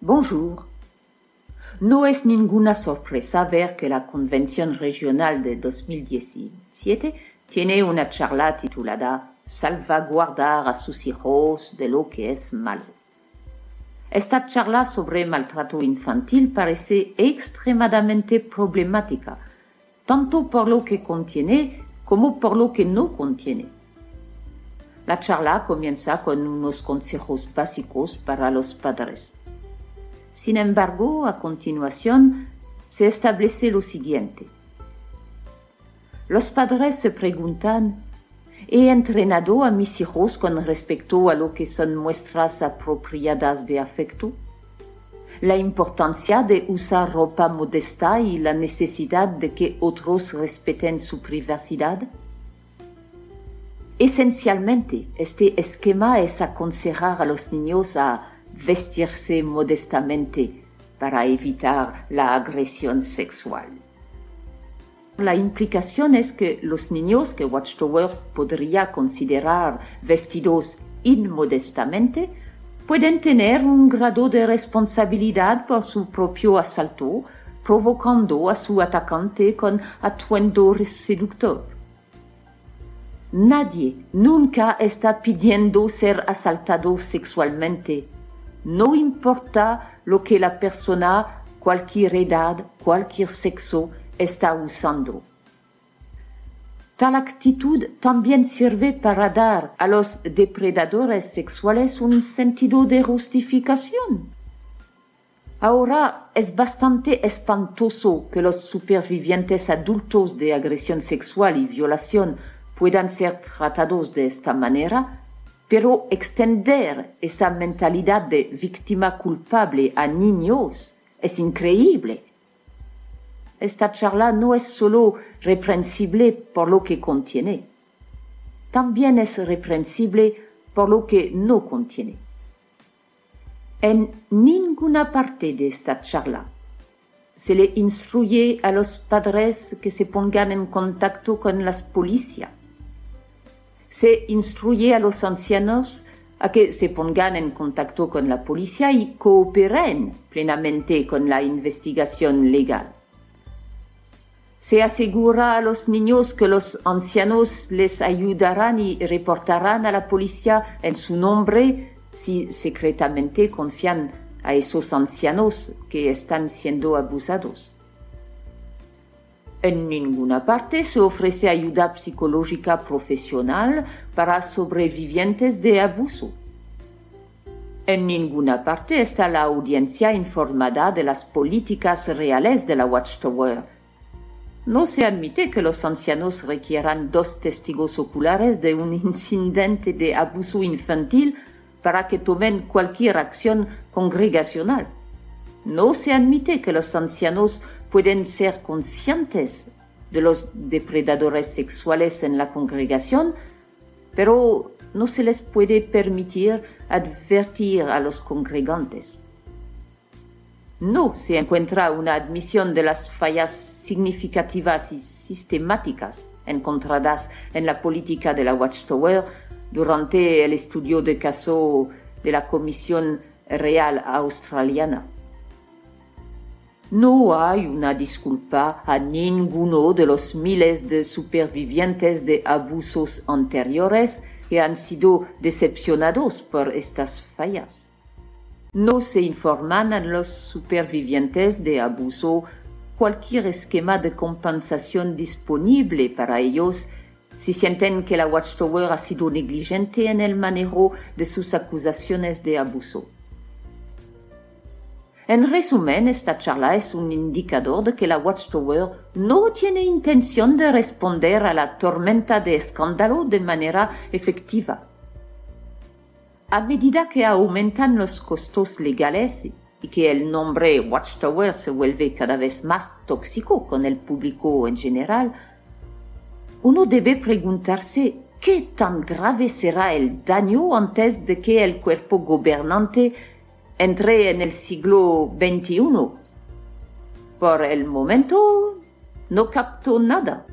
Bonjour. No es ninguna sorpresa ver que la Convención Regional de 2017 tiene una charla titulada Salvaguardar a sus hijos de lo que es malo. Esta charla sobre maltrato infantil parece extremadamente problemática, tanto por lo que contiene como por lo que no contiene. La charla comienza con unos consejos básicos para los padres. Sin embargo, a continuación, se establece lo siguiente. Los padres se preguntan, ¿he entrenado a mis hijos con respecto a lo que son muestras apropiadas de afecto? La importancia de usar ropa modesta y la necesidad de que otros respeten su privacidad. Esencialmente, este esquema es aconsejar a los niños a vestirse modestamente para evitar la agresión sexual. La implicación es que los niños que Watchtower podría considerar vestidos inmodestamente pueden tener un grado de responsabilidad por su propio asalto, provocando a su atacante con atuendo seductor. Nadie nunca está pidiendo ser asaltado sexualmente. No importa lo que la persona, cualquier edad, cualquier sexo, está usando. Tal actitud también sirve para dar a los depredadores sexuales un sentido de justificación. Ahora es bastante espantoso que los supervivientes adultos de agresión sexual y violación puedan ser tratados de esta manera, pero extender esta mentalidad de víctima culpable a niños es increíble. Esta charla no es solo reprensible por lo que contiene, también es reprensible por lo que no contiene. En ninguna parte de esta charla se le instruye a los padres que se pongan en contacto con las policías. Se instruye a los ancianos a que se pongan en contacto con la policía y cooperen plenamente con la investigación legal. Se asegura a los niños que los ancianos les ayudarán y reportarán a la policía en su nombre si secretamente confían a esos ancianos que están siendo abusados. En ninguna parte se ofrece ayuda psicológica profesional para sobrevivientes de abuso. En ninguna parte está la audiencia informada de las políticas reales de la Watchtower. No se admite que los ancianos requieran 2 testigos oculares de un incidente de abuso infantil para que tomen cualquier acción congregacional. No se admite que los ancianos pueden ser conscientes de los depredadores sexuales en la congregación, pero no se les puede permitir advertir a los congregantes. No se encuentra una admisión de las fallas significativas y sistemáticas encontradas en la política de la Watchtower durante el estudio de caso de la Comisión Real Australiana. No hay una disculpa a ninguno de los miles de supervivientes de abusos anteriores que han sido decepcionados por estas fallas. No se informan a los supervivientes de abuso cualquier esquema de compensación disponible para ellos si sienten que la Watchtower ha sido negligente en el manejo de sus acusaciones de abuso. En resumen, esta charla es un indicador de que la Watchtower no tiene intención de responder a la tormenta de escándalo de manera efectiva. A medida que aumentan los costos legales y que el nombre Watchtower se vuelve cada vez más tóxico con el público en general, uno debe preguntarse qué tan grave será el daño antes de que el cuerpo gobernante entre en el siglo XXI. Por el momento, no capto nada.